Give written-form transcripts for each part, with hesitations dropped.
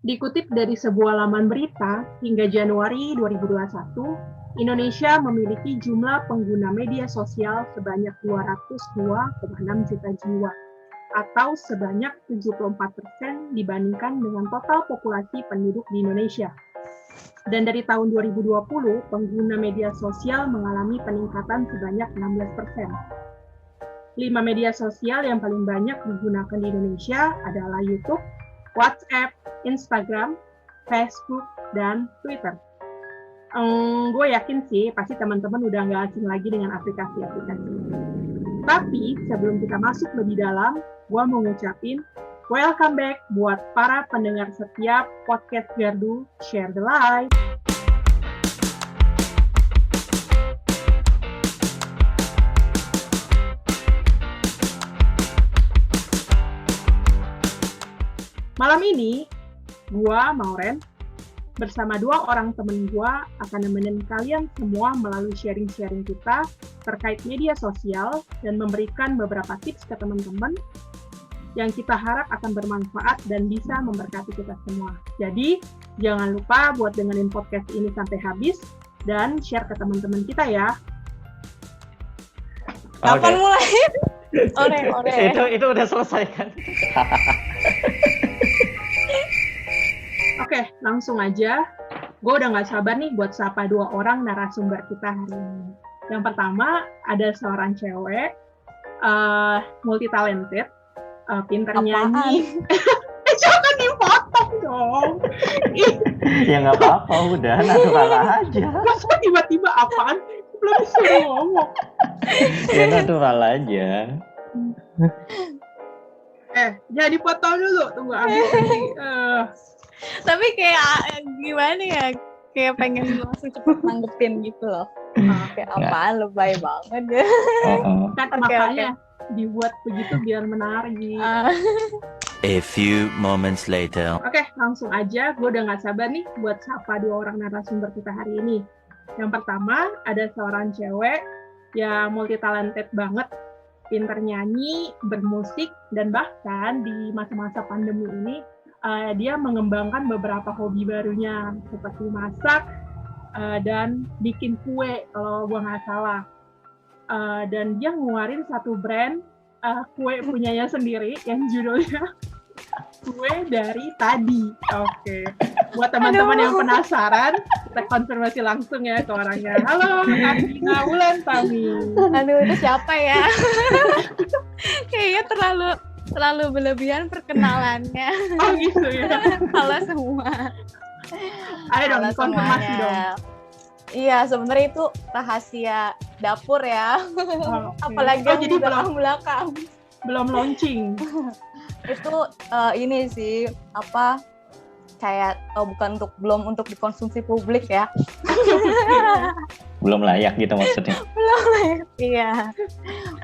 Dikutip dari sebuah laman berita, hingga Januari 2021, Indonesia memiliki jumlah pengguna media sosial sebanyak 202,6 juta jiwa, atau sebanyak 74% dibandingkan dengan total populasi penduduk di Indonesia. Dan dari tahun 2020, pengguna media sosial mengalami peningkatan sebanyak 16%. 5 media sosial yang paling banyak digunakan di Indonesia adalah YouTube, WhatsApp, Instagram, Facebook, dan Twitter. Gue yakin sih, pasti teman-teman udah nggak asing lagi dengan aplikasi-aplikasi. Tapi sebelum kita masuk lebih dalam, gue mau ngucapin welcome back buat para pendengar setiap podcast Gardu Share the Light. Malam ini, gue, Mauren, bersama 2 orang temen gue akan nemenin kalian semua melalui sharing-sharing kita terkait media sosial dan memberikan beberapa tips ke teman-teman yang kita harap akan bermanfaat dan bisa memberkati kita semua. Jadi, jangan lupa buat dengerin podcast ini sampai habis dan share ke teman-teman kita ya. Kapan mulai? Ore. Itu udah selesai kan? Oke, langsung aja. Gue udah gak sabar nih buat sapa 2 orang narasumber kita hari ini. Yang pertama, ada seorang cewek, multi-talented, pinter nyanyi. Jangan dipotong dong. Ya nggak apa-apa, udah natural aja. Masa tiba-tiba apaan? Belum bisa ngomong. Ya natural aja. Jangan dipotong dulu. Tunggu ambil ini. Tapi kayak gimana ya? Kayak pengen langsung cepet nanggepin gitu loh. Kayak apaan, lebay banget ya. Kan makanya dibuat begitu biar menarik. A few moments later. Oke, langsung aja. Gue udah gak sabar nih buat sapa 2 orang narasumber kita hari ini. Yang pertama, ada seorang cewek yang multi-talented banget. Pinter nyanyi, bermusik, dan bahkan di masa-masa pandemi ini, dia mengembangkan beberapa hobi barunya, seperti masak dan bikin kue, kalau gue nggak salah. Dan dia ngeluarin satu brand kue punyanya sendiri, yang judulnya Kue Dari Tadi. Oke. Buat teman-teman yang penasaran, kita konfirmasi langsung ya ke orangnya. Halo, Ardina Wulantami. Aduh, itu siapa ya? Kayaknya terlalu berlebihan perkenalannya. Oh gitu ya. Halo semua. Ayo dong, konfirmasi dong. Iya, sebenarnya itu rahasia dapur ya. Okay. Apalagi yang jadi di belakang. Belum launching. Itu ini sih kayak belum untuk dikonsumsi publik ya. Belum layak gitu maksudnya. Belum layak. Iya.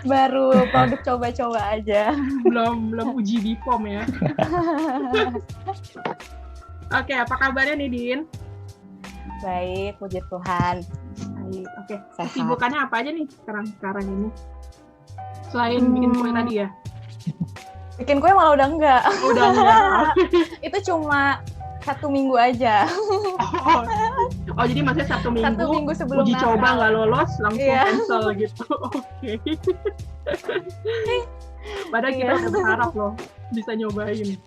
Baru produk coba-coba aja. Belum uji BPOM ya. Oke, apa kabarnya nih, Din? Baik, puji Tuhan. Baik. Oke. Sehat. Kesibukannya apa aja nih sekarang ini? Selain bikin kue tadi ya? Bikin kue malah udah enggak. Udah enggak. Itu cuma 1 minggu aja. Oh, jadi maksudnya 1 minggu. 1 minggu sebelum uji Natal. coba nggak lolos, langsung cancel gitu. Oke. Padahal kita udah berharap loh bisa nyobain.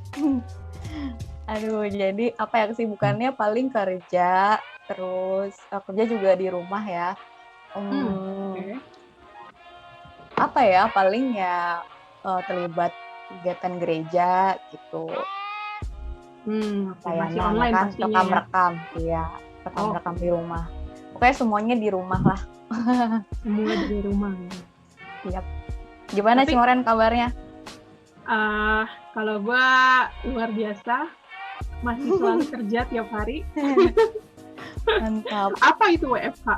Aduh, jadi apa ya kesibukannya paling kerja, terus kerja juga di rumah ya. Okay. Apa ya, paling ya terlibat kegiatan gereja gitu. Masih online kan, pastinya rekam-rekam, iya, rekam-rekam di rumah. Pokoknya semuanya di rumah lah. Semua di rumah. Siap. Gimana sih Moren kabarnya? Kalau gue luar biasa, masih selalu kerja tiap hari. Mantap. Apa itu WFH?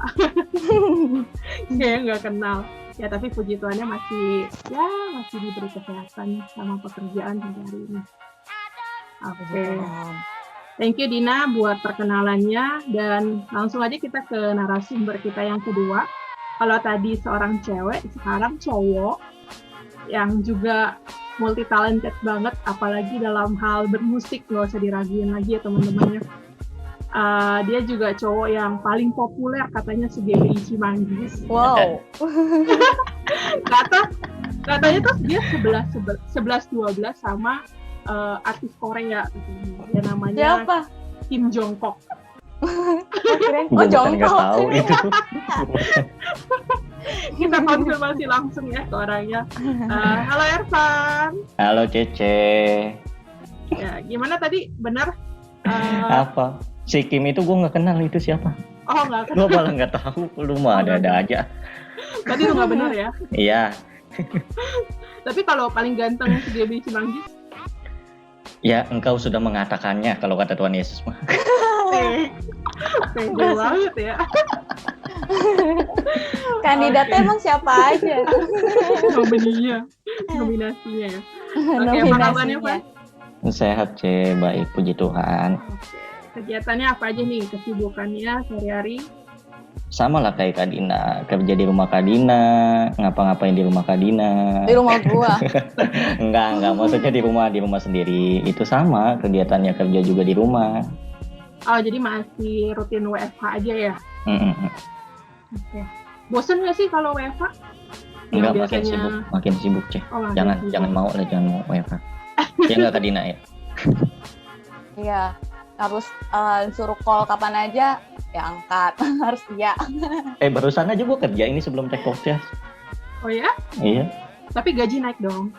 Kayak nggak kenal. Ya tapi puji Tuhannya masih diberi kesehatan sama pekerjaan sampai hari ini. Oke. Thank you Dina buat perkenalannya, dan langsung aja kita ke narasumber kita yang kedua. Kalau tadi seorang cewek, sekarang cowok yang juga multi talented banget, apalagi dalam hal bermusik, nggak usah diraguin lagi ya teman-teman ya. Dia juga cowok yang paling populer katanya se-GBI Cimanggis. Wow. Katanya tuh dia 11-12 sama artis Korea gitu. Yang namanya Siapa? Kim Jongkook. Kirain Gue bukan nggak Jongkok. tahu itu. Kita konfirmasi langsung ya ke orangnya. Halo Ervan. Halo Cece. Ya, gimana tadi? Benar? Apa? Si Kim itu gue nggak kenal itu siapa. Oh, nggak Gue kenal. malah nggak tahu. Lu mah ada-ada aja. Tadi itu nggak benar ya. Iya. Tapi kalau paling ganteng se-GBI Cimanggis, Ya engkau sudah mengatakannya kalau kata Tuhan Yesus mah. pede banget ya. Kandidatnya emang siapa aja? Nominasinya ya. Oke, apa kabarnya Pak? Sehat C, baik puji Tuhan. Oke. Kegiatannya apa aja nih? Kesibukannya sehari-hari? Sama lah kayak Kak Dina, kerja di rumah Kak Dina, ngapa-ngapain di rumah Kak Dina. Di rumah gua. Enggak, maksudnya di rumah sendiri. Itu sama, kegiatannya kerja juga di rumah. Oh, jadi masih rutin WFH aja ya? Mm-mm. Oke. Bosen nggak sih kalau WFH? Enggak, Yang makin sibuk C. Oh, Jangan mau WFH. Ya enggak Kak Dina ya? Iya. Harus suruh call kapan aja, ya angkat. Harus iya. Barusan aja gua kerja ini sebelum take podcast. Oh ya? Iya. Tapi gaji naik dong.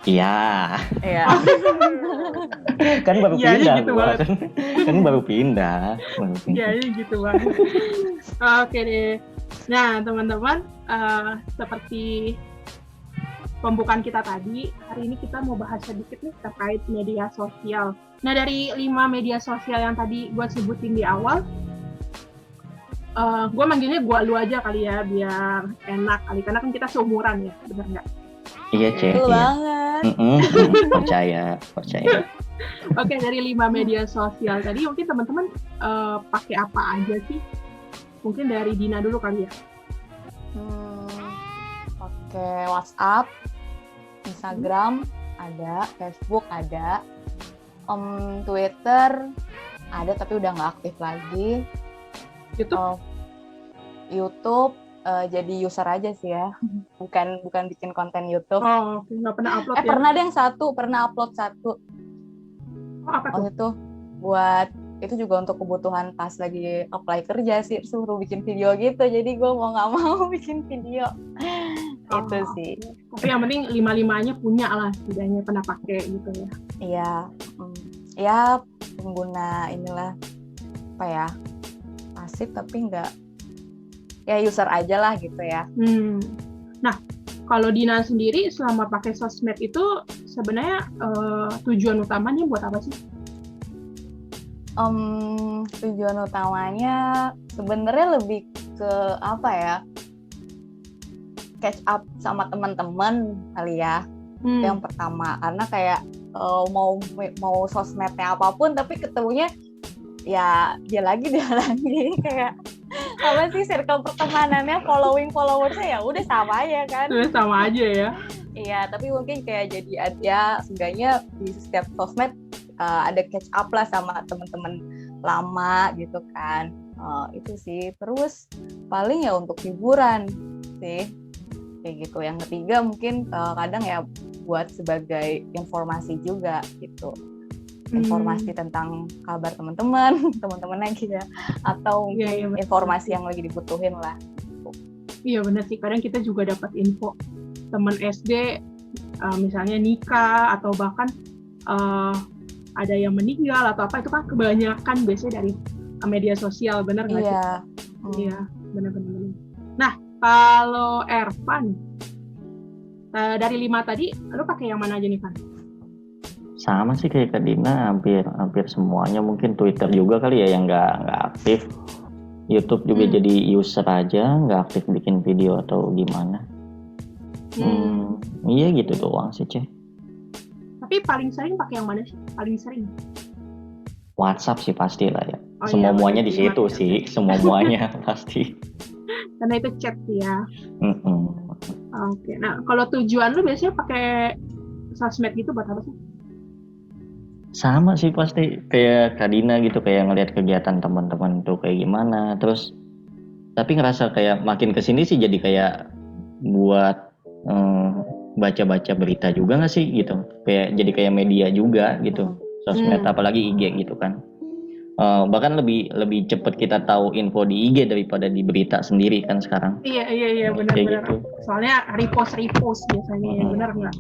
Iya. Iya. Kan baru Iya, pindah gitu gua. banget. Kan baru pindah. Ya, gitu banget. Oke deh. Nah, teman-teman, seperti pembukaan kita tadi, hari ini kita mau bahas sedikit nih terkait media sosial. Nah, dari 5 media sosial yang tadi gue sebutin di awal, gue manggilnya lu aja kali ya, biar enak kali. Karena kan kita seumuran ya, bener nggak? Iya, C. Betul Iya. banget. Percaya. Oke, dari 5 media sosial tadi, mungkin teman-teman pakai apa aja sih? Mungkin dari Dina dulu kali ya. Oke, WhatsApp, Instagram ada, Facebook ada, Twitter ada tapi udah nggak aktif lagi. YouTube? YouTube jadi user aja sih ya, bukan bikin konten YouTube. Oh, nggak pernah upload ya? Pernah deh pernah upload satu. Oh, apa tuh? Waktu itu buat itu juga untuk kebutuhan pas lagi apply kerja sih, suruh bikin video gitu, jadi gue mau nggak mau bikin video. Itu sih. Tapi yang penting 5-5-nya punya lah, setidaknya pernah pakai gitu ya. Iya, ya pengguna inilah apa ya, pasif tapi nggak, ya user aja lah gitu ya. Nah, kalau Dina sendiri selama pakai sosmed itu sebenarnya tujuan utamanya buat apa sih? Tujuan utamanya sebenarnya lebih ke apa ya, catch up sama teman-teman kali ya. Yang pertama, karena kayak mau sosmednya apapun tapi ketemunya ya dia lagi kayak apa sih, circle pertemanannya, followersnya ya udah sama aja kan. Sudah sama aja ya. Iya, tapi mungkin kayak jadi ya seenggaknya di setiap sosmed ada catch up lah sama teman-teman lama gitu kan. Itu sih. Terus paling ya untuk hiburan sih kayak gitu. Yang ketiga mungkin kadang ya buat sebagai informasi juga gitu, informasi tentang kabar teman-teman lagi ya, atau informasi yang lagi dibutuhin lah. Iya benar sih, kadang kita juga dapat info teman SD misalnya nikah atau bahkan ada yang meninggal atau apa, itu kan kebanyakan biasanya dari media sosial, benar nggak sih? Iya, benar-benar. Nah, kalau Ervan, dari 5 tadi, lu pakai yang mana aja nih, Van? Sama sih kayak Kak Dina, hampir semuanya. Mungkin Twitter juga kali ya yang nggak aktif. YouTube juga jadi user aja, nggak aktif bikin video atau gimana. Iya gitu doang sih, Ceh. Tapi paling sering pakai yang mana sih? Paling sering? WhatsApp sih pasti lah ya. Oh, Semuanya iya, di situ sih, semuanya pasti. Karena itu chat ya. Oke. Nah, kalau tujuan lu biasanya pakai sosmed gitu buat apa sih? Sama sih pasti kayak Kadina gitu, kayak ngelihat kegiatan teman-teman tuh kayak gimana. Terus tapi ngerasa kayak makin kesini sih jadi kayak buat eh, baca-baca berita juga nggak sih gitu. Kayak jadi kayak media juga gitu. Sosmed apalagi IG gitu kan. Bahkan lebih cepet kita tahu info di IG daripada di berita sendiri kan sekarang. Iya Kayak benar-benar. gitu. Soalnya repost biasanya ya benar nggak?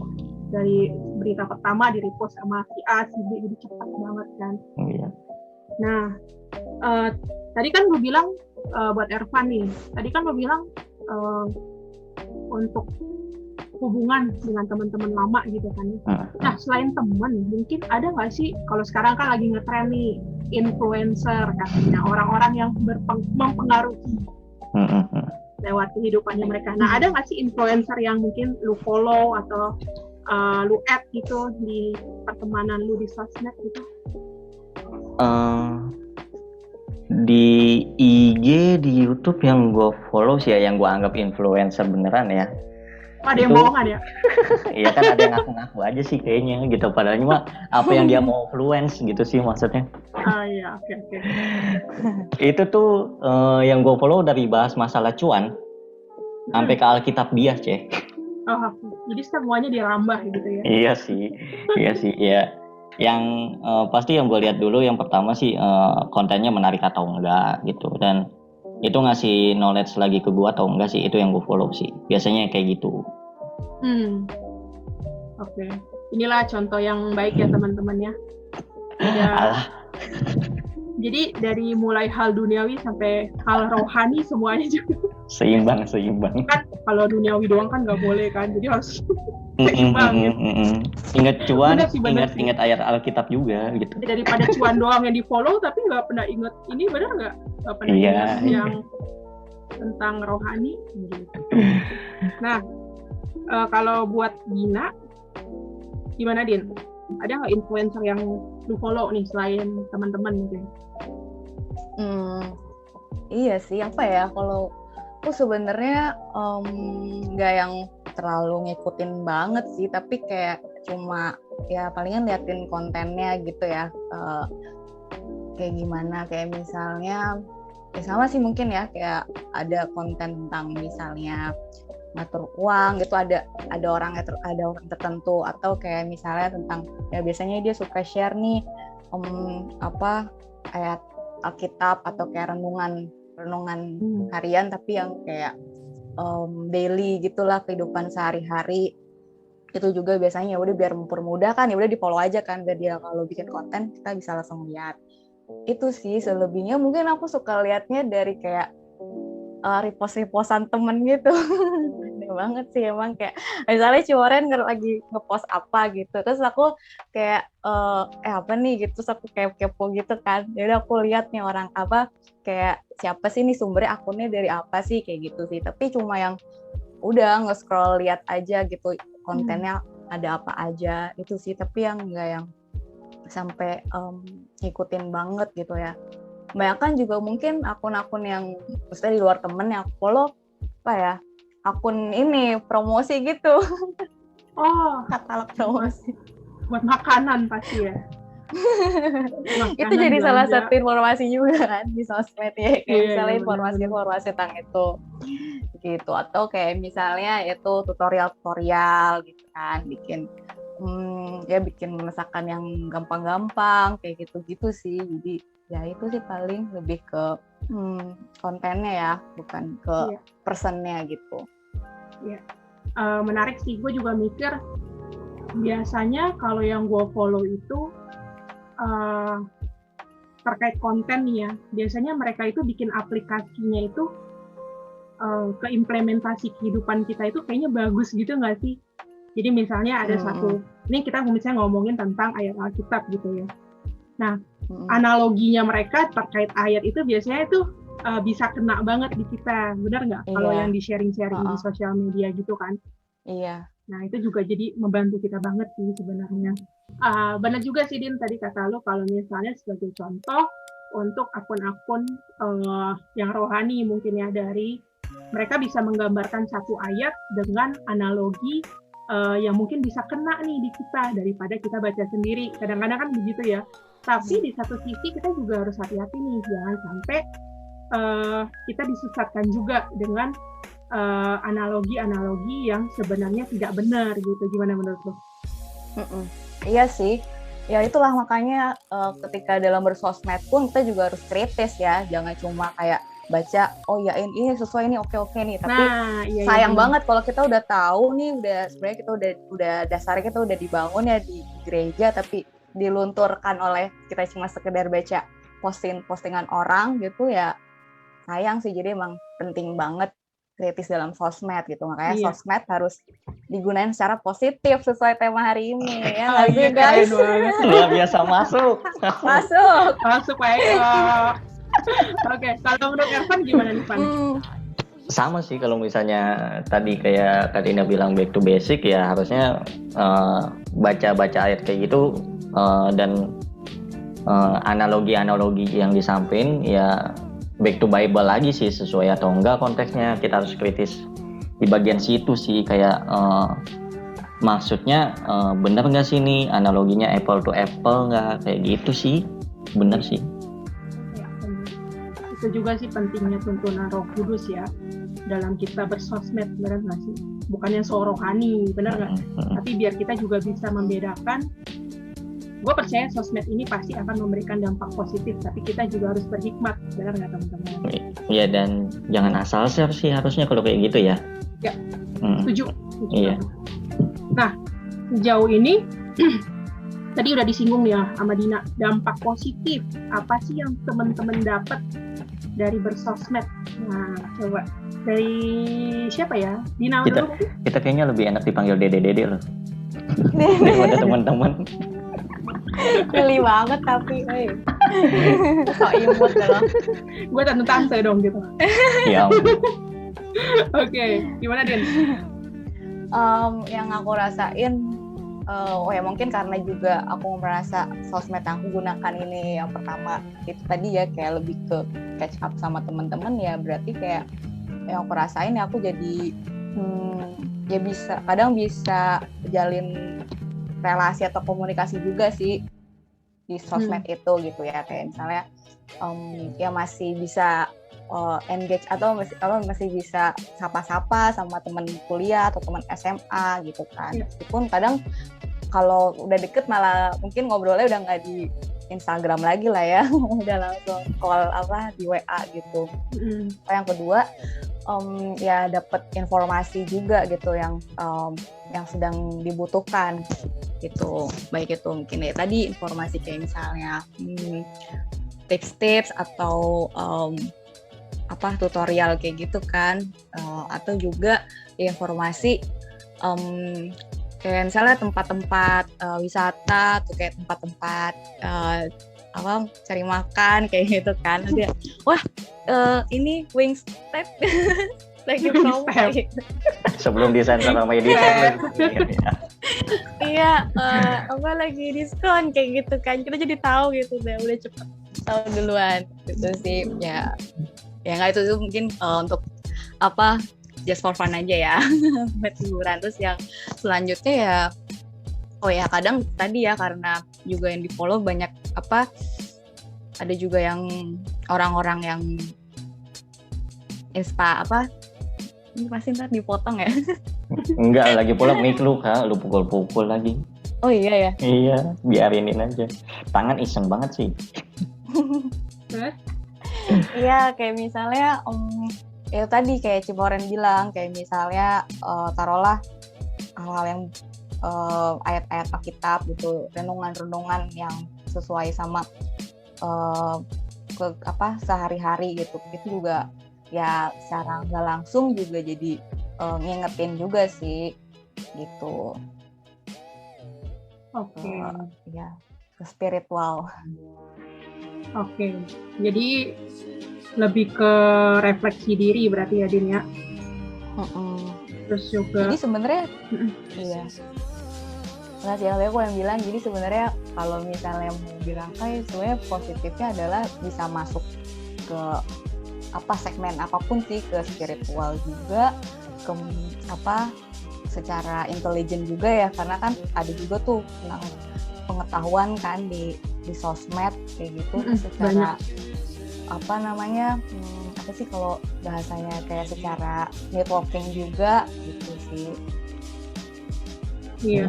Dari berita pertama di repost sama si A, si B, jadi cepat banget kan. Iya. Nah, tadi kan gue bilang buat Ervan nih. Tadi kan gue bilang untuk hubungan dengan teman-teman lama gitu kan. Nah, selain teman, mungkin ada nggak sih, kalau sekarang kan lagi ngetren nih, influencer katanya, orang-orang yang mempengaruhi lewat kehidupannya mereka. Nah, ada nggak sih influencer yang mungkin lu follow atau lu add gitu di pertemanan lu di sosmed gitu? Di IG, di YouTube yang gue follow sih ya, yang gue anggap influencer beneran ya. Ada yang bohongan ya? Iya kan, ada yang ngaku-ngaku aja sih kayaknya gitu. Padahal mah apa yang dia mau influence gitu sih maksudnya. Iya, oke. Itu tuh yang gue follow dari bahas masalah cuan sampai ke Alkitab dia, Ceh. Oh, jadi semuanya dirambah gitu ya? Iya sih. Ya. Yang pasti yang gue lihat dulu yang pertama sih kontennya menarik atau enggak gitu, dan itu ngasih knowledge lagi ke gue atau enggak sih, itu yang gue follow sih. Biasanya kayak gitu. Oke. Inilah contoh yang baik ya teman-teman ya. Jadi dari mulai hal duniawi sampai hal rohani semuanya juga seimbang. Kan kalau duniawi doang kan nggak boleh kan, jadi harus seimbang gitu. Ingat cuan, bener sih. ingat ayat Alkitab juga gitu. Daripada cuan doang yang di follow tapi nggak pernah ingat ini, benar nggak pernah ingat yang tentang rohani gitu. Nah, kalau buat Dina gimana, Din? Ada nggak influencer yang lu follow nih selain teman-teman mungkin? Iya sih, apa ya, kalau aku sebenarnya nggak yang terlalu ngikutin banget sih, tapi kayak cuma ya palingan liatin kontennya gitu ya, kayak gimana, kayak misalnya ya sama sih mungkin ya, kayak ada konten tentang misalnya ngatur uang gitu, ada orang tertentu, atau kayak misalnya tentang ya biasanya dia suka share nih ayat Alkitab atau kayak renungan harian, tapi yang kayak daily gitulah, kehidupan sehari-hari. Itu juga biasanya ya udah biar mempermudah kan, ya udah di follow aja kan, biar dia kalau bikin konten kita bisa langsung lihat. Itu sih, selebihnya mungkin aku suka liatnya dari kayak repost-repostan temen gitu. Aneh banget sih emang, kayak misalnya Ciworen lagi ngepost apa gitu, terus aku kayak apa nih gitu, terus aku kayak kepo gitu kan, jadi aku lihat nih orang apa, kayak siapa sih nih sumbernya, akunnya dari apa sih, kayak gitu sih. Tapi cuma yang udah nge-scroll lihat aja gitu kontennya ada apa aja itu sih, tapi yang enggak yang sampai ngikutin banget gitu ya. Kebanyakan juga mungkin akun-akun yang maksudnya di luar temen yang aku follow apa ya, akun ini promosi gitu. Katalog promosi buat makanan pasti ya. Itu jadi salah satu informasi juga kan di sosmed ya, kayak misalnya informasi tentang itu gitu, atau kayak misalnya itu tutorial gitu kan, bikin masakan yang gampang-gampang kayak gitu sih. Jadi ya itu sih paling lebih ke kontennya ya, bukan ke personnya gitu. Iya. Menarik sih, gue juga mikir biasanya kalau yang gue follow itu terkait konten nih ya, biasanya mereka itu bikin aplikasinya itu ke implementasi kehidupan kita itu kayaknya bagus gitu nggak sih? Jadi misalnya ada satu, ini kita misalnya ngomongin tentang ayat Alkitab gitu ya. Nah, analoginya mereka terkait ayat itu biasanya itu bisa kena banget di kita, benar nggak? Kalau yang di sharing-sharing di sosial media gitu kan? Iya. Nah, itu juga jadi membantu kita banget sih sebenarnya. Benar juga sih, Din, tadi kata lo kalau misalnya sebagai contoh untuk akun-akun yang rohani mungkin ya, dari mereka bisa menggambarkan satu ayat dengan analogi yang mungkin bisa kena nih di kita daripada kita baca sendiri. Kadang-kadang kan begitu ya. Tapi di satu sisi kita juga harus hati-hati nih, jangan sampai kita disusahkan juga dengan analogi-analogi yang sebenarnya tidak benar gitu. Gimana menurut lo? Iya sih. Ya itulah makanya ketika dalam bersosmed pun kita juga harus kritis ya, jangan cuma kayak baca oh ya ini sesuai ini oke nih, tapi sayang banget kalau kita udah tahu nih, udah sebenarnya kita udah dasarnya kita udah dibangun ya di gereja, tapi dilunturkan oleh kita cuma sekedar baca postingan orang gitu ya, sayang sih. Jadi emang penting banget kritis dalam sosmed gitu, makanya sosmed harus digunakan secara positif sesuai tema hari ini ya nggak sih guys? Luar biasa masuk Pak Eko. Oke, kalau menurut Ervan gimana nih, Van? Sama sih, kalau misalnya tadi kayak Kak Dina bilang back to basic ya, harusnya baca-baca ayat kayak gitu dan analogi-analogi yang disampaikan ya back to Bible lagi sih, sesuai atau enggak konteksnya. Kita harus kritis di bagian situ sih, kayak maksudnya bener nggak sih nih analoginya apple to apple nggak, kayak gitu sih, bener sih. Ya, itu juga sih pentingnya tuntunan Roh Kudus ya dalam kita bersosmed, bener nggak sih? Bukannya so rohani, bener nggak? Tapi biar kita juga bisa membedakan. Gue percaya sosmed ini pasti akan memberikan dampak positif, tapi kita juga harus berhikmat, benar nggak teman-teman? Iya, dan jangan asal share sih harusnya kalau kayak gitu ya. Ya, setuju. Iya. Nah, sejauh ini tadi udah disinggung ya sama Dina, dampak positif apa sih yang teman-teman dapat dari bersosmed? Nah, coba dari siapa ya? Dina dulu. Kita kayaknya lebih enak dipanggil Dede loh daripada teman-teman. Geli banget tapi so imut loh. Gue tante dong gitu. Ya. Oke, gimana Din? Yang aku rasain ya mungkin karena juga aku merasa sosmed yang aku gunakan ini yang pertama itu tadi ya kayak lebih ke catch up sama teman-teman ya, berarti kayak yang aku rasain ya aku jadi ya kadang bisa jalin relasi atau komunikasi juga sih di sosmed itu gitu ya, kayak misalnya ya masih bisa engage atau masih bisa sapa-sapa sama teman kuliah atau teman SMA gitu kan. Meskipun kadang kalau udah deket malah mungkin ngobrolnya udah nggak di Instagram lagi lah ya, udah langsung call di WA gitu. Yang kedua ya dapat informasi juga gitu yang sedang dibutuhkan gitu, baik itu mungkin ya tadi informasi kayak misalnya tips-tips atau tutorial kayak gitu kan, atau juga informasi kayak misalnya tempat-tempat wisata atau kayak tempat-tempat cari makan kayak gitu kan, ada wah ini Wingstep lagi promo gitu. Sebelum disensor sama editor. Iya, lagi diskon kayak gitu kan, kita jadi tahu gitu deh, udah cepet tahu duluan gitu sih ya nggak, itu mungkin untuk just for fun aja ya buat hiburan. Terus yang selanjutnya ya kadang tadi ya karena juga yang di follow banyak ada juga yang orang-orang yang ini pasti ntar dipotong ya. Enggak, lagi pula mic lu Kak, lu pukul-pukul lagi. Oh iya ya? Iya, biarinin aja. Tangan iseng banget sih. Iya, kayak misalnya ya tadi kayak Ciporen bilang, kayak misalnya taruhlah hal-hal yang ayat-ayat Alkitab gitu, renungan-renungan yang sesuai sama sehari-hari gitu. Itu juga ya secara nggak langsung juga jadi ngingetin juga sih gitu. Oke. Ya, ke spiritual. Oke. Jadi lebih ke refleksi diri berarti ya Din ya. Terus juga. Jadi sebenarnya iya. Nah, siapa aku yang bilang, jadi sebenarnya kalau misalnya mau dirangkai, sebenarnya positifnya adalah bisa masuk ke segmen apapun sih, ke spiritual juga, ke secara intelijen juga ya, karena kan ada juga tuh tentang pengetahuan kan di sosmed kayak gitu, secara apa sih kalau bahasanya, kayak secara networking juga gitu sih. Iya.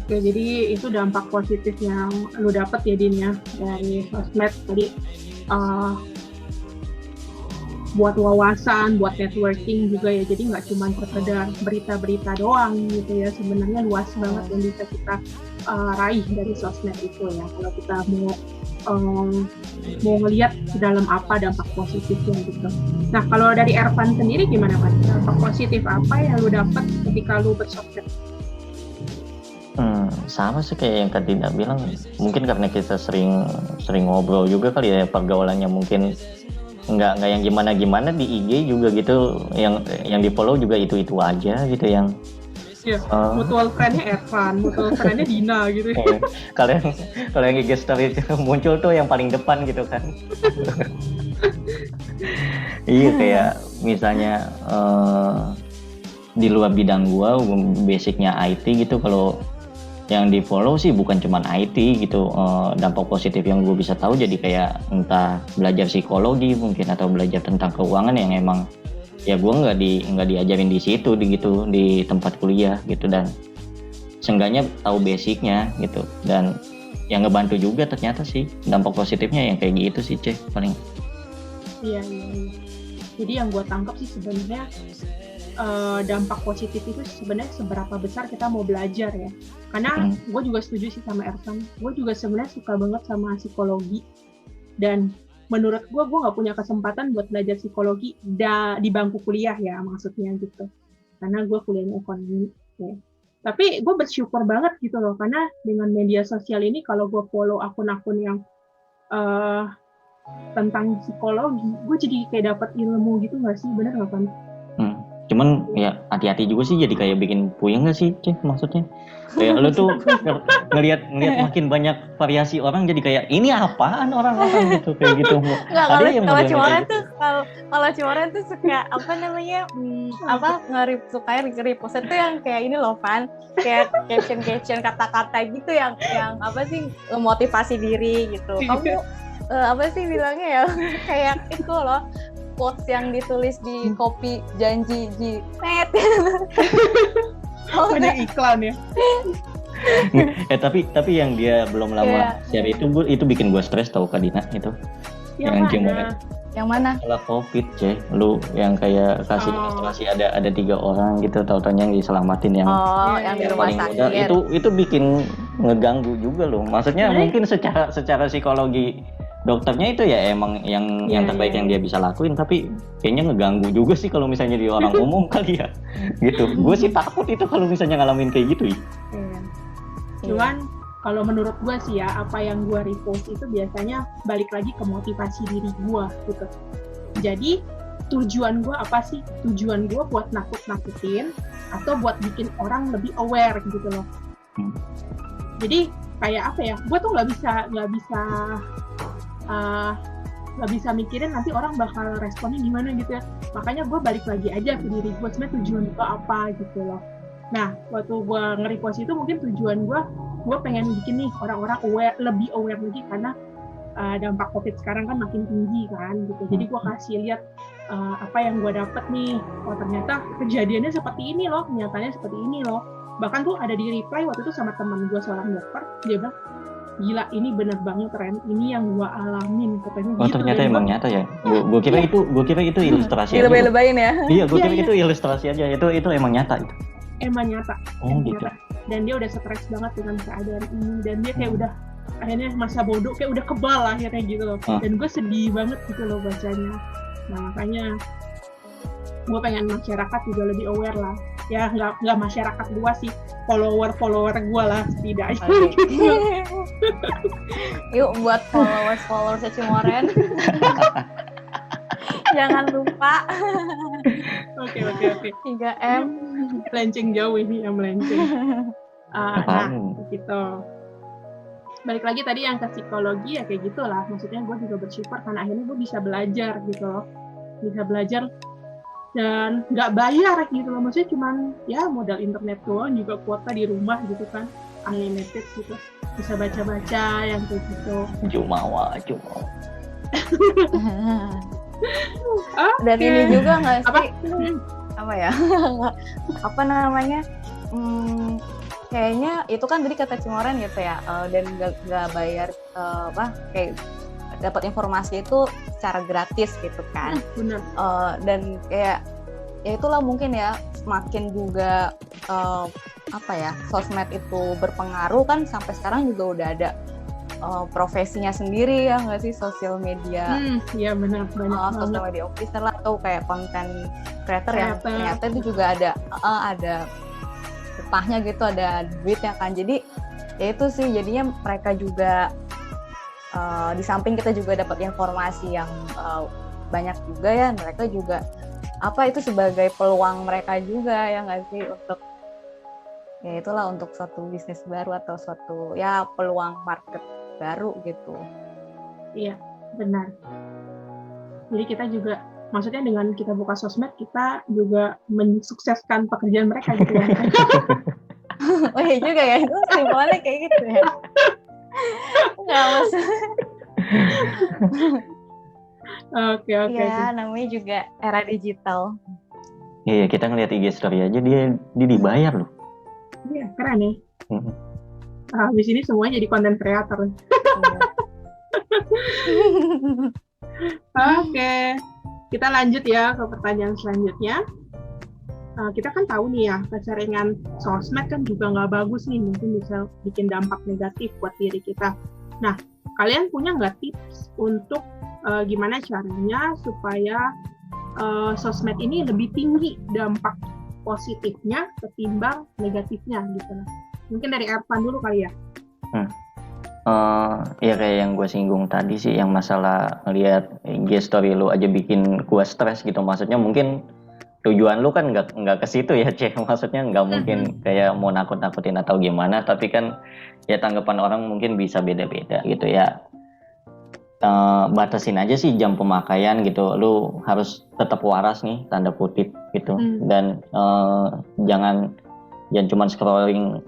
Oke, jadi itu dampak positif yang lu dapet ya, Din, ya, dari sosmed tadi, buat wawasan, buat networking juga ya. Jadi nggak cuma sekedar berita-berita doang gitu ya. Sebenarnya luas banget yang bisa kita raih dari sosmed itu ya. Kalau kita mau ngelihat dalam apa dampak positifnya gitu. Nah, kalau dari Ervan sendiri gimana, Pak? Dampak positif apa yang lu dapet ketika lu bersosmed? Sama sih kayak yang Kak Dina bilang, mungkin karena kita sering ngobrol juga kali ya, pergaulannya mungkin nggak yang gimana di IG juga gitu, yang di follow juga itu aja gitu yang mutual friend-nya Ervan, mutual friend-nya Dina gitu. kalau yang IG story itu muncul tuh yang paling depan gitu kan. Iya, kayak misalnya di luar bidang gua, basicnya IT gitu, kalau yang di follow sih bukan cuman IT gitu. Dampak positif yang gue bisa tahu jadi kayak entah belajar psikologi mungkin, atau belajar tentang keuangan yang emang ya gue nggak diajarin di situ gitu, di tempat kuliah gitu, dan seenggaknya tahu basicnya gitu, dan yang ngebantu juga ternyata sih dampak positifnya yang kayak gitu sih, paling. Iya. Jadi yang gue tangkap sih sebenarnya dampak positif itu sebenarnya seberapa besar kita mau belajar ya. Karena gue juga setuju sih sama Ervan. Gue juga sebenarnya suka banget sama psikologi. Dan menurut gue nggak punya kesempatan buat belajar psikologi di bangku kuliah ya, maksudnya gitu. Karena gue kuliahnya ekonomi. Ya. Tapi gue bersyukur banget gitu loh. Karena dengan media sosial ini, kalau gue follow akun-akun yang tentang psikologi, gue jadi kayak dapat ilmu gitu nggak sih? Bener nggak, Pan? Cuman ya hati-hati juga sih, jadi kayak bikin puyeng nggak sih, maksudnya kayak lu tuh ngelihat makin banyak variasi orang, jadi kayak ini apaan orang-orang gitu, kayak gitu. Nggak, kalau Cimoren tuh kalau Cimoren tuh suka suka repost tuh yang kayak ini loh, Van, kayak caption kata-kata gitu yang apa sih, motivasi diri gitu. Kamu apa sih bilangnya ya, kayak itu loh, quotes yang ditulis di kopi janji net. Banyak iklan ya. Tapi yang dia belum lama share itu bikin gue stres tau, Kak Dina, itu yang mana setelah COVID, lu yang kayak kasih ilustrasi ada 3 orang gitu, tau-taunya yang diselamatin yang di rumah paling sakit. muda, itu bikin ngeganggu juga loh, maksudnya mungkin secara psikologi dokternya itu ya emang yang terbaik yang dia bisa lakuin, tapi kayaknya ngeganggu juga sih kalau misalnya di orang umum kali ya gitu. Gue sih takut itu kalau misalnya ngalamin kayak gitu. Cuman kalau menurut gue sih ya, apa yang gue repost itu biasanya balik lagi ke motivasi diri gue gitu. Jadi tujuan gue apa sih? Tujuan gue buat nakut-nakutin atau buat bikin orang lebih aware gitu loh. Jadi kayak apa ya? Gue tuh nggak bisa mikirin nanti orang bakal responnya gimana gitu ya. Makanya gue balik lagi aja ke diri gue, sebenarnya tujuan gue apa gitu loh. Nah, waktu gue nge-repost itu mungkin tujuan gue pengen bikin nih orang-orang lebih aware lagi, karena dampak COVID sekarang kan makin tinggi kan gitu. Jadi gue kasih lihat apa yang gue dapet nih. Oh, ternyata kejadiannya seperti ini loh, kenyataannya seperti ini loh. Bahkan tuh ada di reply waktu itu sama teman gue seorang dokter, dia bilang, gila, ini bener banget Ren, ini yang gue alamin katanya. Oh, gitu, ternyata emang nyata ya. Gue kira itu ilustrasi aja. Dilebay-lebayin ya. Iya, gue kira itu ilustrasi aja. Itu emang nyata itu. Emang nyata. Gitu. Nyata. Dan dia udah stres banget dengan keadaan ini, dan dia kayak udah akhirnya masa bodoh, kayak udah kebal akhirnya gitu loh. Dan gue sedih banget gitu loh bacanya. Nah, makanya gue pengen masyarakat juga lebih aware lah. Ya nggak masyarakat luas sih, follower gue lah setidaknya. Gitu. Yuk buat followers Cimoren. Jangan lupa. Oke. 3M. Melenceng jauh ini, yang melenceng. Nah, gitu. balik lagi tadi yang ke psikologi ya kayak gitulah. Maksudnya gue juga bersyukur karena akhirnya gue bisa belajar gitu loh. Bisa belajar dan nggak bayar gitu loh. Maksudnya cuman ya modal internet doang, juga kuota di rumah gitu kan. Unlimited gitu. Bisa baca-baca yang kayak gitu. Jumawa. Dan ini juga nggak Apa? sih apa ya apa namanya kayaknya itu kan tadi kata Cimoren gitu ya, dan nggak bayar kayak dapat informasi itu secara gratis gitu kan. Benar. Dan kayak ya itulah mungkin ya semakin juga sosmed itu berpengaruh kan, sampai sekarang juga udah ada profesinya sendiri ya nggak sih, sosial media. Iya benar, banyak Sosial media officer lah, atau kayak content creator yang ternyata itu juga ada upahnya gitu, ada duitnya kan. Jadi ya itu sih jadinya mereka juga di samping kita juga dapat informasi yang banyak juga ya, mereka juga itu sebagai peluang mereka juga ya nggak sih, untuk ya itulah untuk suatu bisnis baru atau suatu ya peluang market baru gitu. Iya, benar. Jadi kita juga, maksudnya dengan kita buka sosmed, kita juga mensukseskan pekerjaan mereka gitu ya. Oh iya juga ya, itu simpulannya kayak gitu ya. Nggak maksud. Oke. Ya, namanya juga era digital. Iya, kita ngeliat IG story aja dia dibayar loh. Iya, keren ya. Habis ini semuanya jadi content creator. Oke, kita lanjut ya ke pertanyaan selanjutnya. Kita kan tahu nih ya, keseringan sosmed kan juga nggak bagus nih, mungkin bisa bikin dampak negatif buat diri kita. Nah, kalian punya nggak tips untuk gimana caranya supaya sosmed ini lebih tinggi dampak positifnya ketimbang negatifnya gitu? Mungkin dari Ervan dulu kali ya. Ya kayak yang gue singgung tadi sih, yang masalah ngeliat IG story lu aja bikin gue stres gitu. Maksudnya mungkin tujuan lu kan nggak ke situ ya, Cek. Maksudnya nggak mungkin kayak mau nakut-nakutin atau gimana, tapi kan ya tanggapan orang mungkin bisa beda-beda gitu ya. Batasin aja sih jam pemakaian gitu. Lu harus tetap waras nih, tanda kutip gitu. Dan jangan cuma scrolling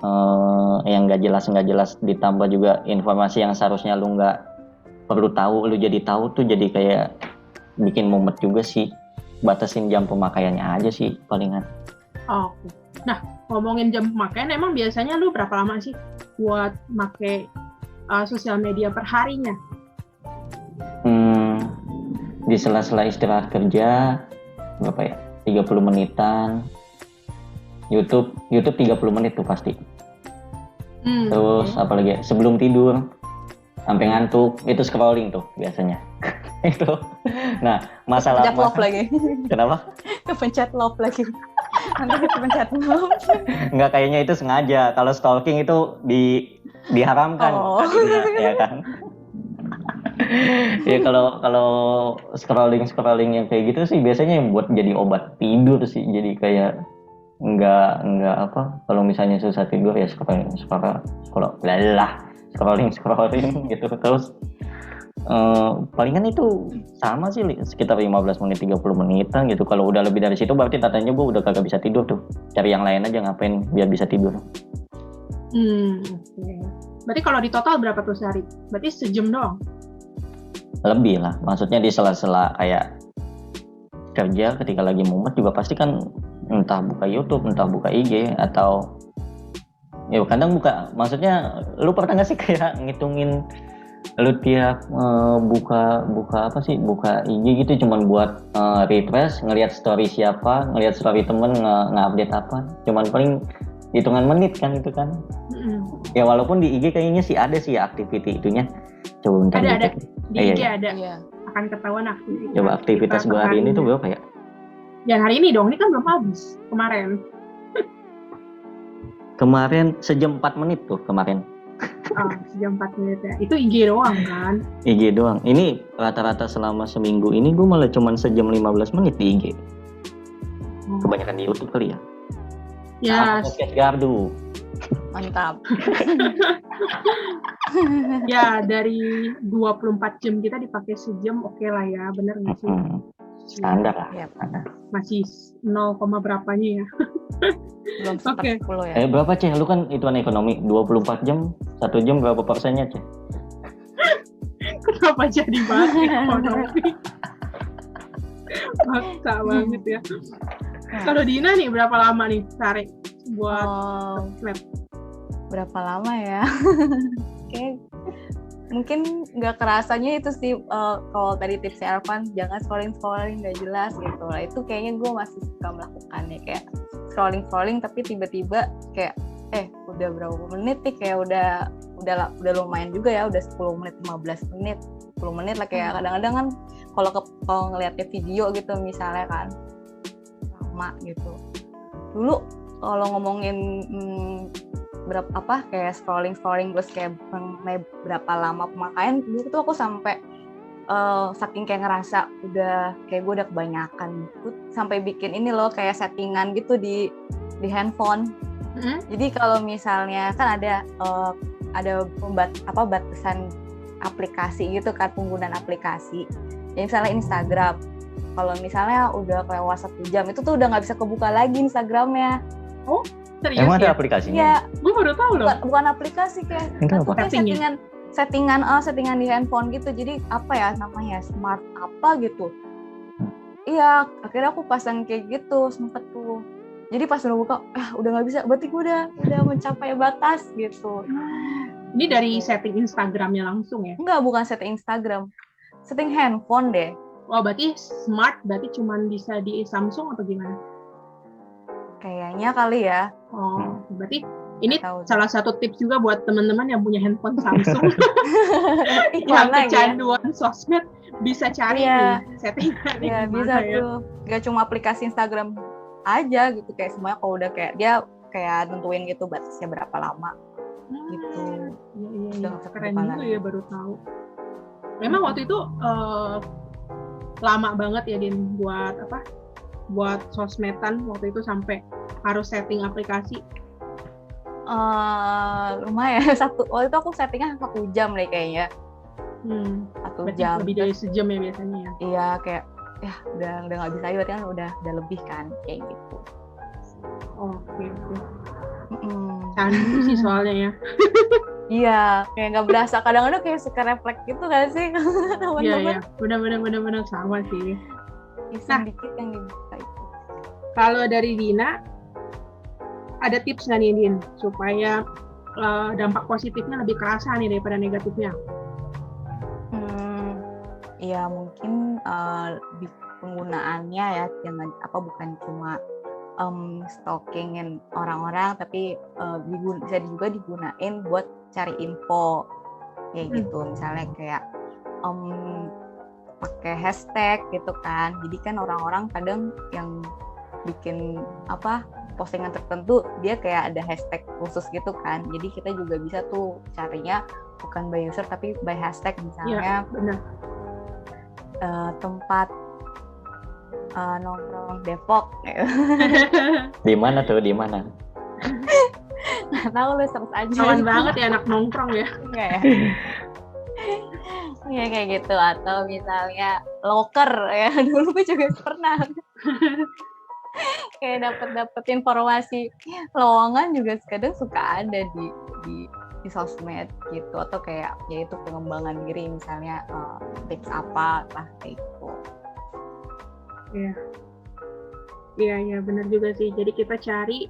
yang nggak jelas, ditambah juga informasi yang seharusnya lu nggak perlu tahu, lu jadi tahu tuh, jadi kayak bikin mumet juga sih. Batasin jam pemakaiannya aja sih palingan. Oke. Nah, ngomongin jam pemakaian, emang biasanya lu berapa lama sih buat make sosial media per harinya? Di sela-sela istirahat kerja berapa ya? 30 menitan. YouTube 30 menit tuh pasti. Terus apalagi ya? Sebelum tidur sampai ngantuk itu scrolling tuh biasanya. Itu. Nah, masalah Pencet love lagi. Kenapa? Pencet love lagi. Nanti pencet love. Enggak, kayaknya itu sengaja. Kalau stalking itu diharamkan. Ya kan? Ya kalau scrolling yang kayak gitu sih biasanya yang buat jadi obat tidur sih. Jadi kayak enggak kalau misalnya susah tidur ya scrolling gitu terus. Palingan itu sama sih sekitar 15 menit 30 menitan gitu. Kalau udah lebih dari situ berarti tatanya gue udah kagak bisa tidur tuh. Cari yang lain aja ngapain biar bisa tidur. Okay. Berarti kalau di total berapa tuh sehari? Berarti sejam doang? Lebih lah, maksudnya di sela-sela kayak kerja ketika lagi mumet juga pasti kan entah buka YouTube, entah buka IG, atau ya kadang buka, maksudnya lu pernah nggak sih kayak ngitungin lu tiap buka IG gitu cuman buat refresh, ngelihat story siapa, ngelihat story temen, nge-update apa, cuman paling hitungan menit kan itu kan. Ya walaupun di IG kayaknya sih ada sih activity itunya. Coba bentar ada di IG iya. ada. Akan ketahuan aktivitas. Coba aktivitas gue hari ini tuh berapa ya? Yang hari ini dong, ini kan belum habis. Kemarin sejam 4 menit tuh kemarin. Sejam 4 menit ya. Itu IG doang kan? IG doang. Ini rata-rata selama seminggu ini gue malah cuma sejam 15 menit di IG. Kebanyakan di YouTube kali ya. Ya. Podcast Gardu. Mantap. Ya, dari 24 jam kita dipakai sejam, oke lah ya, bener nggak sih? Standar lah. Iya. Standar. Masih 0, berapanya ya? Belum Oke. 10 ya. Berapa Ceh? Lu kan hitungan ekonomi 24 jam, 1 jam berapa persennya Ceh? Kenapa jadi bahas ekonomi? Maksa banget ya. Kalau Dina nih, berapa lama nih cari buat sosmed? Berapa lama ya? Kayak mungkin nggak kerasanya itu sih, kalau tadi tipsnya Ervan, jangan scrolling nggak jelas gitu lah. Itu kayaknya gue masih suka melakukannya, kayak scrolling tapi tiba-tiba kayak udah berapa menit nih, kayak udah lumayan juga ya, udah 10 menit 15 menit 10 menit lah, kayak kadang-kadang kan kalau ngeliatnya video gitu misalnya kan lama gitu. Dulu kalau ngomongin kayak scrolling terus kayak berapa lama pemakaian, dulu tuh aku sampai saking kayak ngerasa udah kayak gue udah kebanyakan, gue sampai bikin ini loh kayak settingan gitu di handphone. Jadi kalau misalnya kan ada batasan aplikasi gitu kan, penggunaan aplikasi. Ya misalnya Instagram, kalau misalnya udah kelewat 1 jam itu tuh udah nggak bisa kebuka lagi Instagramnya. Oh, serius Emang ada ya? aplikasinya? Iya. Gue baru tahu loh. Bukan aplikasi, kayak settingan di handphone gitu. Jadi apa ya namanya, smart apa gitu. Iya, akhirnya aku pasang kayak gitu, sempet tuh. Jadi pas udah buka, udah nggak bisa, berarti gue udah mencapai batas gitu. Ini dari setting Instagramnya langsung ya? Enggak, bukan setting Instagram, setting handphone deh. Oh, berarti smart, berarti cuma bisa di Samsung atau gimana? Kayaknya kali ya. Oh, berarti ini salah satu tips juga buat teman-teman yang punya handphone Samsung yang kecanduan sosmed, bisa cari nih settingan. Iya, bisa tuh. Gak cuma aplikasi Instagram aja gitu, kayak semuanya kalau udah kayak dia kayak nentuin gitu batasnya berapa lama gitu. Iya. Keren juga ya, baru tahu. Memang waktu itu lama banget ya Din buat sosmedan waktu itu, sampai harus setting aplikasi. Lumayan waktu itu aku settingnya 1 jam deh kayaknya. 1 jam. Lebih dari sejam ya biasanya ya. Iya, kayak udah nggak bisa, berarti kan udah lebih kan kayak gitu. Oke. Candu sih soalnya ya. Iya, kayak nggak berasa, kadang-kadang kayak suka refleks gitu kan sih teman-teman. Iya, benar sama sih. Iseng dikit yang dibuka itu. Kalau dari Dina, ada tips nggak nih Din supaya dampak positifnya lebih kerasa nih daripada negatifnya? Ya mungkin penggunaannya ya, bukan cuma stalkingin orang-orang, tapi bisa juga digunain buat cari info kayak gitu. Misalnya kayak pakai hashtag gitu kan. Jadi kan orang-orang kadang yang bikin postingan tertentu dia kayak ada hashtag khusus gitu kan. Jadi kita juga bisa tuh carinya bukan by user tapi by hashtag, misalnya benar. Tempat nongkrong Depok. Di mana tuh? Di mana? Nggak tahu, lu search aja. Kawan banget ya anak nongkrong ya. Enggak ya? Ya kayak gitu, atau misalnya loker ya. Dulu gue juga pernah kayak dapet informasi lowongan juga kadang suka ada di sosmed gitu, atau kayak yaitu pengembangan diri, misalnya tips apa lah kayak gitu. Iya benar juga sih. Jadi kita cari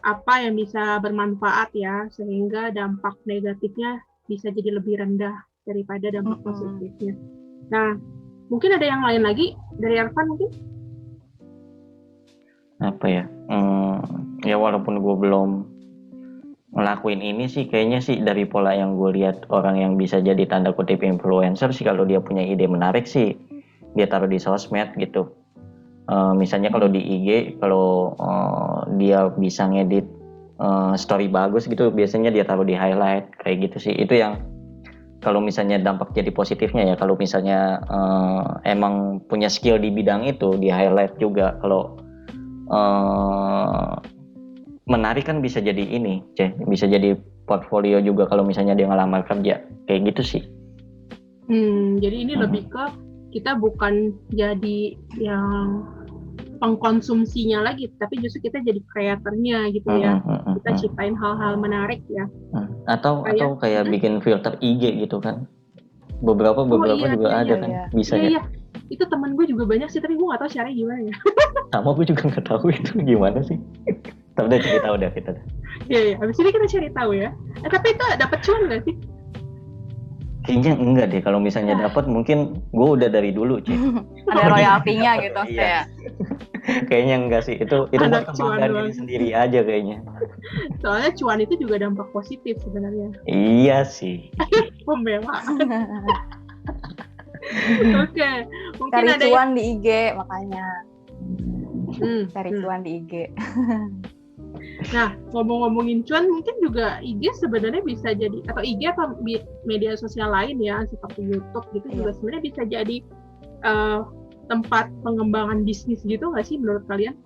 apa yang bisa bermanfaat ya, sehingga dampak negatifnya bisa jadi lebih rendah daripada dampak positifnya. Nah, mungkin ada yang lain lagi dari Ervan mungkin? Apa ya? Ya walaupun gue belum ngelakuin ini sih, kayaknya sih dari pola yang gue lihat, orang yang bisa jadi tanda kutip influencer sih, kalau dia punya ide menarik sih dia taruh di sosmed gitu. Misalnya kalau di IG, kalau dia bisa ngedit story bagus gitu, biasanya dia taruh di highlight kayak gitu sih. Itu yang kalau misalnya dampak jadi positifnya ya, kalau misalnya emang punya skill di bidang itu, di highlight juga. Kalau menarik kan bisa jadi ini, bisa jadi portfolio juga kalau misalnya dia ngelamar kerja, kayak gitu sih. Jadi ini lebih ke kita bukan jadi yang pengkonsumsinya lagi, tapi justru kita jadi kreatornya gitu ya. Kita ciptain hal-hal menarik ya. Atau kayak bikin filter IG gitu kan. Beberapa juga ada kan, bisa ya. Iya. Itu teman gue juga banyak sih, tapi gue nggak tahu caranya gimana ya. Sama gue juga nggak tahu itu gimana sih. Tapi udah cerita udah kita. Iya. Abis ini kita cari tahu ya. Tapi itu dapat cuan nggak sih? Kayaknya enggak deh. Kalau misalnya dapat, mungkin gue udah dari dulu, Ci. Ada royaltinya gitu kayak. Kayaknya enggak sih. Itu buat kebanggaan diri sendiri aja kayaknya. Soalnya cuan itu juga dampak positif sebenarnya. Iya sih. Pembelaan. Oke, mungkin cari ada cuan di IG makanya. Cari cuan di IG. Nah, ngomongin cuan, mungkin juga IG sebenarnya bisa jadi, atau IG atau media sosial lain ya, seperti YouTube gitu juga sebenarnya bisa jadi tempat pengembangan bisnis gitu nggak sih menurut kalian?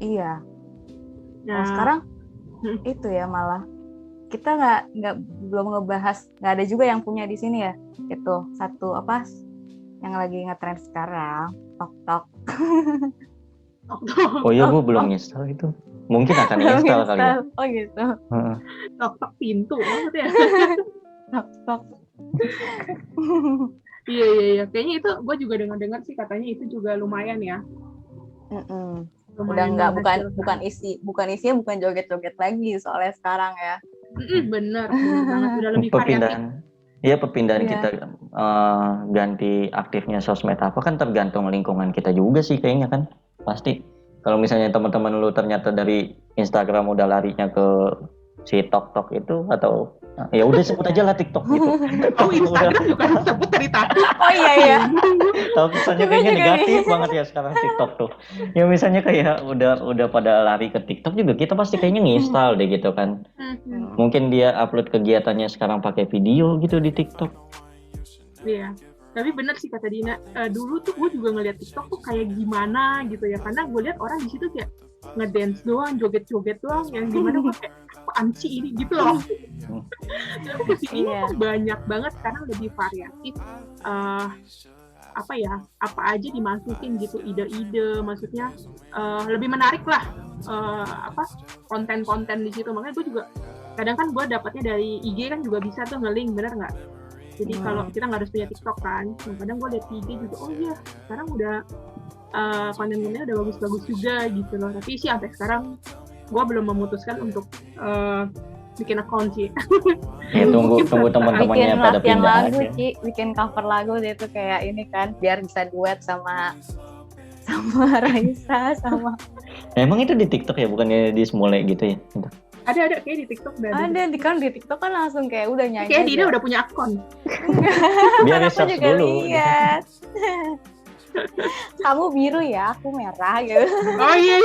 Iya. Nah, sekarang itu ya malah kita belum ngebahas, nggak ada juga yang punya di sini ya. Itu satu apa yang lagi ngetrend sekarang, TikTok. Oh iya, gue belum install itu. Mungkin akan install kali ya. Oh gitu. Tok pintu maksudnya. TikTok. Iya. Kayaknya itu gue juga dengar sih katanya itu juga lumayan ya. Udah nggak bukan isinya bukan joget-joget lagi soalnya sekarang ya. Bener banget, udah lebih variatif. Perpindahan kita ganti aktifnya sosmed apa kan tergantung lingkungan kita juga sih kayaknya kan. Pasti kalau misalnya teman-teman lu ternyata dari Instagram udah larinya ke si TikTok itu, atau ya udah sebut aja lah TikTok gitu. Oh, Instagram juga disebut dari tadi. Oh iya. Tapi misalnya kayaknya negatif banget ya sekarang TikTok tuh. Ya misalnya kayak udah pada lari ke TikTok juga, kita pasti kayaknya nginstal deh gitu kan. Mungkin dia upload kegiatannya sekarang pakai video gitu di TikTok. Iya. Tapi bener sih kata Dina, dulu tuh gue juga ngeliat TikTok tuh kayak gimana gitu ya, karena gue lihat orang di situ kayak ngedance doang, joget-joget doang, yang gimana gue kayak apaan sih ini gitu loh. Tapi kesini tuh banyak banget karena lebih variatif, apa aja dimasukin gitu, ide-ide, maksudnya lebih menarik lah konten-konten di situ. Makanya gue juga kadang kan gue dapatnya dari IG kan juga bisa tuh nge-link, bener nggak? Jadi kalau kita nggak harus punya TikTok kan, kadang gue liat IG juga, oh iya sekarang udah konten-kontennya udah bagus-bagus juga gitu loh. Tapi sih sampai sekarang gue belum memutuskan untuk bikin account sih. Ya tunggu teman-temannya pada pindah lagu, Ci. Bikin cover lagu gitu kayak ini kan, biar bisa duet sama Raisa sama. Emang itu di TikTok ya, bukannya di Smule gitu ya? Ada kayak di TikTok ada di TikTok kan langsung kayak udah nyanyi. Kayak Dina udah punya akun. Biar research dulu. Lihat. Kamu biru ya, aku merah gitu. Oh iya.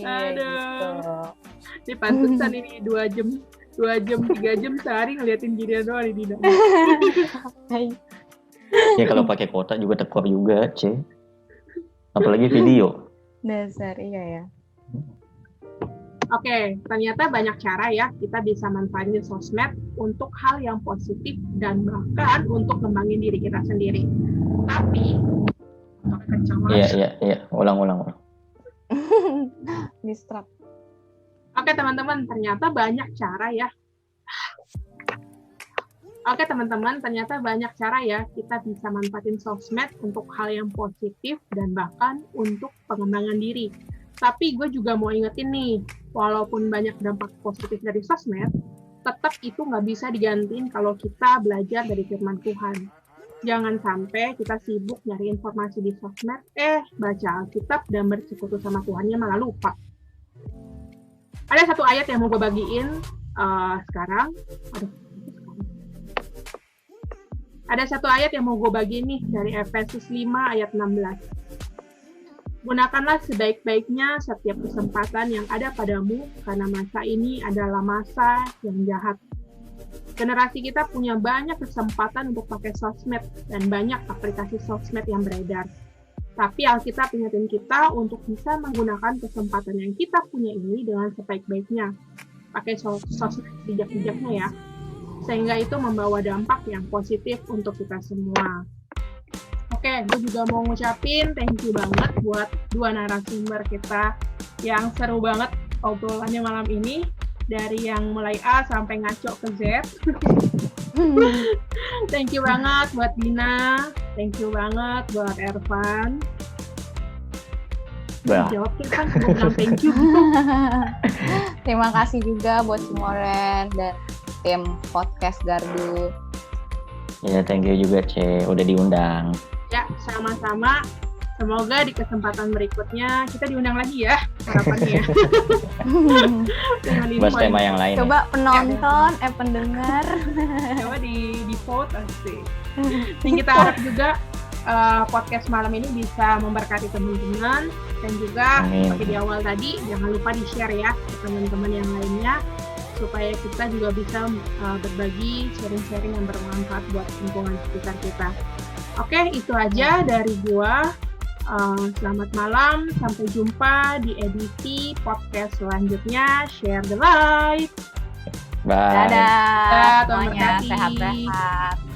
Aduh. Ini pantesan ini 2 jam 3 jam sehari ngeliatin Dina doang di Dina. Ya kalau pakai kuota juga tekor juga, C. Apalagi video. Dasar iya ya. Oke, ternyata banyak cara ya kita bisa manfaatin sosmed untuk hal yang positif dan bahkan untuk ngembangin diri kita sendiri. Tapi, Iya, ulang. Distract. Oke teman-teman, ternyata banyak cara ya. Kita bisa manfaatin sosmed untuk hal yang positif dan bahkan untuk pengembangan diri. Tapi gue juga mau ingetin nih, walaupun banyak dampak positif dari sosmed, tetap itu nggak bisa digantiin kalau kita belajar dari firman Tuhan. Jangan sampai kita sibuk nyari informasi di sosmed, baca Alkitab dan bersekutu sama Tuhannya malah lupa. Ada satu ayat yang mau gue bagiin sekarang. Ada satu ayat yang mau gue bagiin nih dari Efesus 5 ayat 16. Gunakanlah sebaik-baiknya setiap kesempatan yang ada padamu, karena masa ini adalah masa yang jahat. Generasi kita punya banyak kesempatan untuk pakai sosmed, dan banyak aplikasi sosmed yang beredar. Tapi Alkitab ingetin kita untuk bisa menggunakan kesempatan yang kita punya ini dengan sebaik-baiknya. Pakai sosmed bijak-bijaknya ya. Sehingga itu membawa dampak yang positif untuk kita semua. Oke, gue juga mau ngucapin thank you banget buat dua narasumber kita yang seru banget obrolannya malam ini. Dari yang mulai A sampai ngaco ke Z. Thank you banget buat Dina. Thank you banget buat Ervan. Jawab kita, gue bilang thank you. Terima kasih juga buat Cimoren dan tim podcast Gardu. Ya, thank you juga Ce, udah diundang. Ya, sama-sama. Semoga di kesempatan berikutnya kita diundang lagi ya, harapannya ya. Bahas tema yang lain. Coba penonton, pendengar. Coba di vote asik. Dan kita harap juga podcast malam ini bisa memberkati teman-teman. Dan juga seperti di awal tadi, jangan lupa di-share ya ke teman-teman yang lainnya. Supaya kita juga bisa berbagi sharing-sharing yang bermanfaat buat lingkungan sekitar kita. Oke, itu aja dari gua. Selamat malam, sampai jumpa di edisi podcast selanjutnya. Share the light. Bye. Dadah, Tuhan semuanya berkati. sehat-sehat.